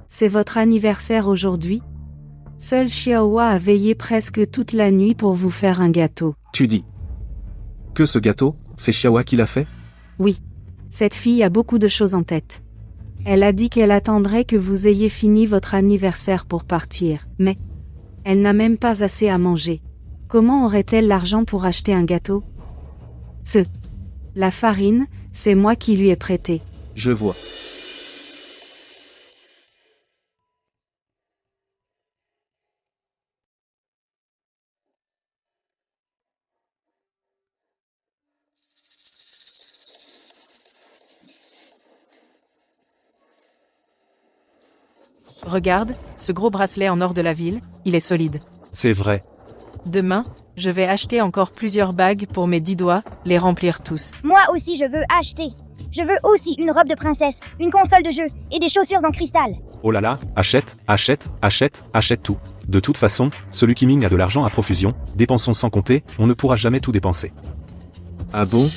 c'est votre anniversaire aujourd'hui. Seul Xiaohua a veillé presque toute la nuit pour vous faire un gâteau. Tu dis que ce gâteau, c'est Xiaohua qui l'a fait? Oui, cette fille a beaucoup de choses en tête. Elle a dit qu'elle attendrait que vous ayez fini votre anniversaire pour partir, mais elle n'a même pas assez à manger. Comment aurait-elle l'argent pour acheter un gâteau? La farine, c'est moi qui lui ai prêté. Je vois. Regarde, ce gros bracelet en or de la ville, il est solide. C'est vrai. Demain, je vais acheter encore plusieurs bagues pour mes 10 doigts, les remplir tous. Moi aussi, je veux acheter. Je veux aussi une robe de princesse, une console de jeu et des chaussures en cristal. Oh là là, achète, achète, achète, achète tout. De toute façon, celui qui mine a de l'argent à profusion, dépensons sans compter, on ne pourra jamais tout dépenser. Ah bon?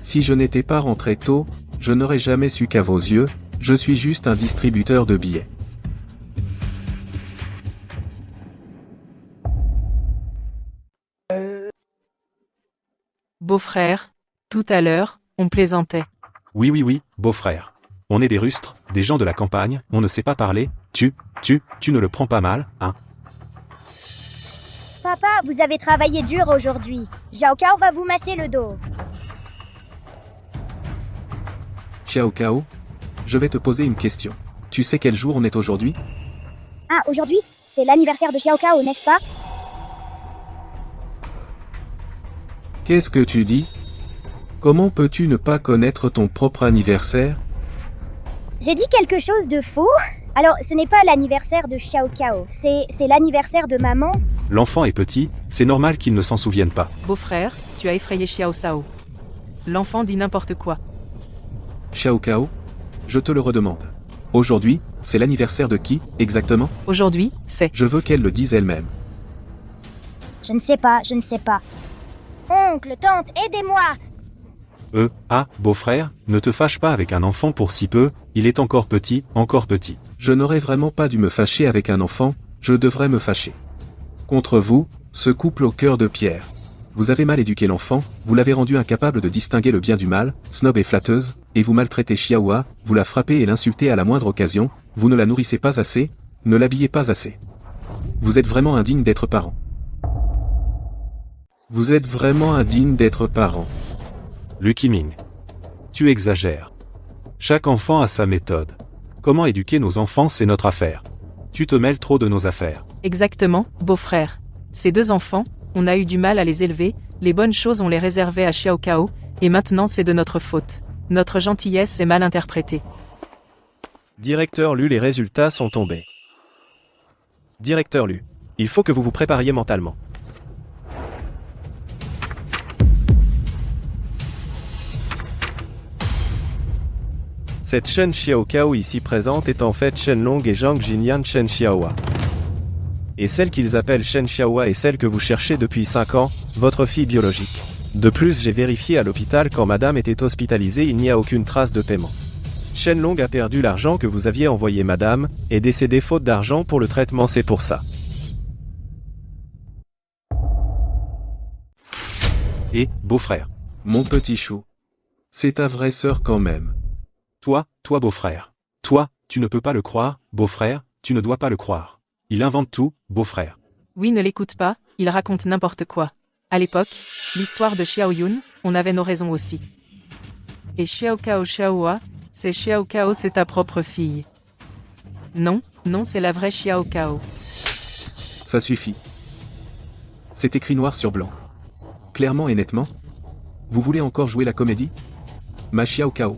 Si je n'étais pas rentré tôt, je n'aurais jamais su qu'à vos yeux, je suis juste un distributeur de billets. Beau-frère, tout à l'heure, on plaisantait. Oui, beau-frère. On est des rustres, des gens de la campagne, on ne sait pas parler, tu ne le prends pas mal, hein? Papa, vous avez travaillé dur aujourd'hui. Xiao Kao va vous masser le dos. Xiao Kao, je vais te poser une question. Tu sais quel jour on est aujourd'hui? Ah, aujourd'hui, c'est l'anniversaire de Xiao Kao, n'est-ce pas? Qu'est-ce que tu dis? Comment peux-tu ne pas connaître ton propre anniversaire? J'ai dit quelque chose de faux? Alors, ce n'est pas l'anniversaire de Xiao Kao, c'est l'anniversaire de maman. L'enfant est petit, c'est normal qu'il ne s'en souvienne pas. Beau-frère, tu as effrayé Xiao Sao. L'enfant dit n'importe quoi. Xiao Kao, je te le redemande. Aujourd'hui, c'est l'anniversaire de qui, exactement? Aujourd'hui, c'est... Je veux qu'elle le dise elle-même. Je ne sais pas. Oncle, tante, aidez-moi! Beau-frère, ne te fâche pas avec un enfant pour si peu, il est encore petit, encore petit. Je n'aurais vraiment pas dû me fâcher avec un enfant, je devrais me fâcher. Contre vous, ce couple au cœur de pierre. Vous avez mal éduqué l'enfant, vous l'avez rendu incapable de distinguer le bien du mal, snob et flatteuse, et vous maltraitez Xiaohua, vous la frappez et l'insultez à la moindre occasion, vous ne la nourrissez pas assez, ne l'habillez pas assez. Vous êtes vraiment indigne d'être parent. Vous êtes vraiment indigne d'être parent. Lucky Ming. Tu exagères. Chaque enfant a sa méthode. Comment éduquer nos enfants, c'est notre affaire. Tu te mêles trop de nos affaires. Exactement, beau-frère. Ces 2 enfants, on a eu du mal à les élever, les bonnes choses on les réservait à Xiao Kao, et maintenant c'est de notre faute. Notre gentillesse est mal interprétée. Directeur Lu, les résultats sont tombés. Directeur Lu, il faut que vous vous prépariez mentalement. Cette Shen Xiao Kao ici présente est en fait Shen Long et Zhang Jinyan Shen Xiaohua. Et celle qu'ils appellent Shen Xiaohua est celle que vous cherchez depuis 5 ans, votre fille biologique. De plus, j'ai vérifié à l'hôpital quand madame était hospitalisée, il n'y a aucune trace de paiement. Shen Long a perdu l'argent que vous aviez envoyé madame, est décédée faute d'argent pour le traitement, c'est pour ça. Et, beau-frère. Mon petit chou. C'est ta vraie sœur quand même. Toi, beau-frère. Toi, tu ne peux pas le croire, beau-frère, tu ne dois pas le croire. Il invente tout, beau-frère. Oui, ne l'écoute pas, il raconte n'importe quoi. À l'époque, l'histoire de Xiao Yun, on avait nos raisons aussi. Et Xiao Kao Xiaohua, c'est Xiao Kao, c'est ta propre fille. Non, c'est la vraie Xiao Kao. Ça suffit. C'est écrit noir sur blanc. Clairement et nettement. Vous voulez encore jouer la comédie? Ma Xiao Kao.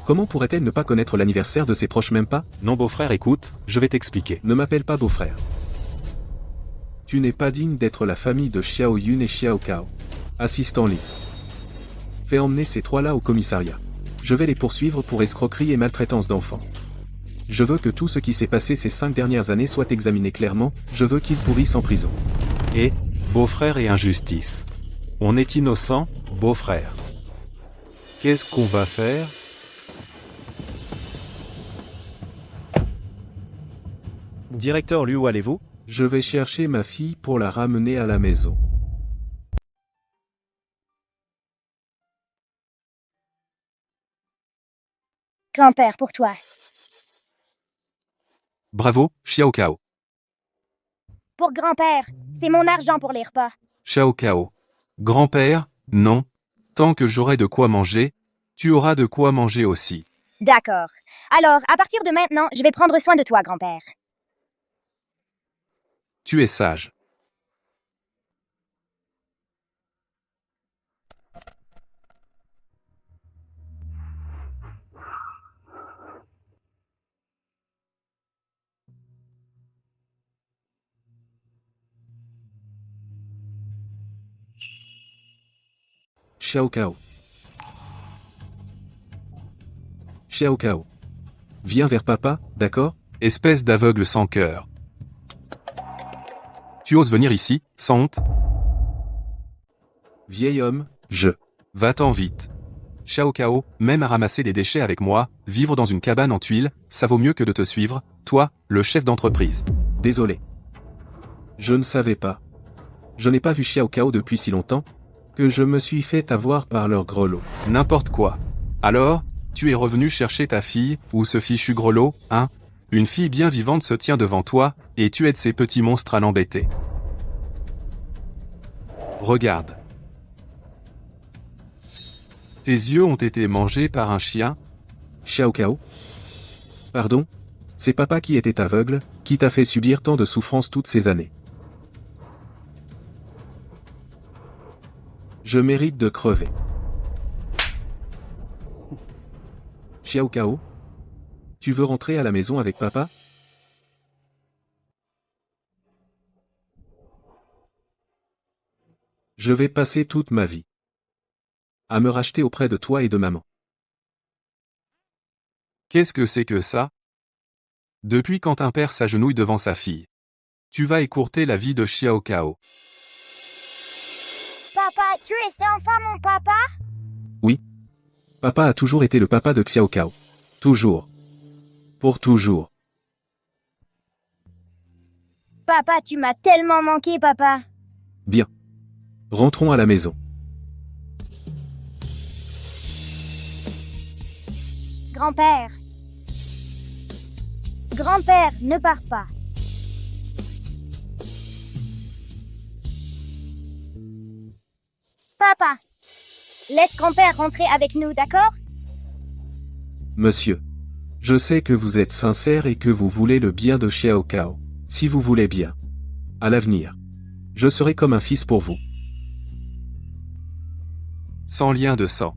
Comment pourrait-elle ne pas connaître l'anniversaire de ses proches, même pas? Non, beau-frère, écoute, je vais t'expliquer. Ne m'appelle pas beau-frère. Tu n'es pas digne d'être la famille de Xiao Yun et Xiao Kao. Assistant Li. Fais emmener ces 3-là au commissariat. Je vais les poursuivre pour escroquerie et maltraitance d'enfants. Je veux que tout ce qui s'est passé ces 5 dernières années soit examiné clairement, je veux qu'ils pourrissent en prison. Et, beau-frère et injustice. On est innocent, beau-frère. Qu'est-ce qu'on va faire? Directeur Lu, où allez-vous? Je vais chercher ma fille pour la ramener à la maison. Grand-père, pour toi. Bravo, Xiao Kao. Pour grand-père, c'est mon argent pour les repas. Xiao Kao. Grand-père, non. Tant que j'aurai de quoi manger, tu auras de quoi manger aussi. D'accord. Alors, à partir de maintenant, je vais prendre soin de toi, grand-père. Tu es sage. Xiao Kao. Xiao Kao. Viens vers papa, d'accord? Espèce d'aveugle sans cœur. Tu oses venir ici, sans honte? Vieil homme, Va-t'en vite. Xiao Kao, même à ramasser des déchets avec moi, vivre dans une cabane en tuiles, ça vaut mieux que de te suivre, toi, le chef d'entreprise. Désolé. Je ne savais pas. Je n'ai pas vu Xiao Kao depuis si longtemps, que je me suis fait avoir par leur grelot. N'importe quoi. Alors, tu es revenu chercher ta fille, ou ce fichu grelot, hein? Une fille bien vivante se tient devant toi, et tu aides ces petits monstres à l'embêter. Regarde. Tes yeux ont été mangés par un chien? Xiao Kao? Pardon? C'est papa qui était aveugle, qui t'a fait subir tant de souffrances toutes ces années. Je mérite de crever. Xiao Kao? Tu veux rentrer à la maison avec papa? Je vais passer toute ma vie à me racheter auprès de toi et de maman. Qu'est-ce que c'est que ça? Depuis quand un père s'agenouille devant sa fille? Tu vas écourter la vie de Xiao Kao. Papa, tu es enfin mon papa? Papa a toujours été le papa de Xiao Kao. Toujours. Pour toujours. Papa, tu m'as tellement manqué, papa. Bien. Rentrons à la maison. Grand-père. Grand-père, ne pars pas. Papa, laisse grand-père rentrer avec nous, d'accord? Monsieur. Je sais que vous êtes sincère et que vous voulez le bien de Xiao Kao. Si vous voulez bien. À l'avenir. Je serai comme un fils pour vous. Sans lien de sang.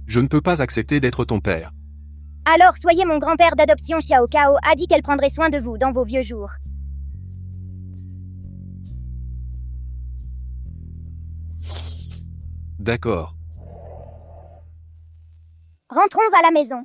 Je ne peux pas accepter d'être ton père. Alors soyez mon grand-père d'adoption. Xiao Kao a dit qu'elle prendrait soin de vous dans vos vieux jours. D'accord. Rentrons à la maison.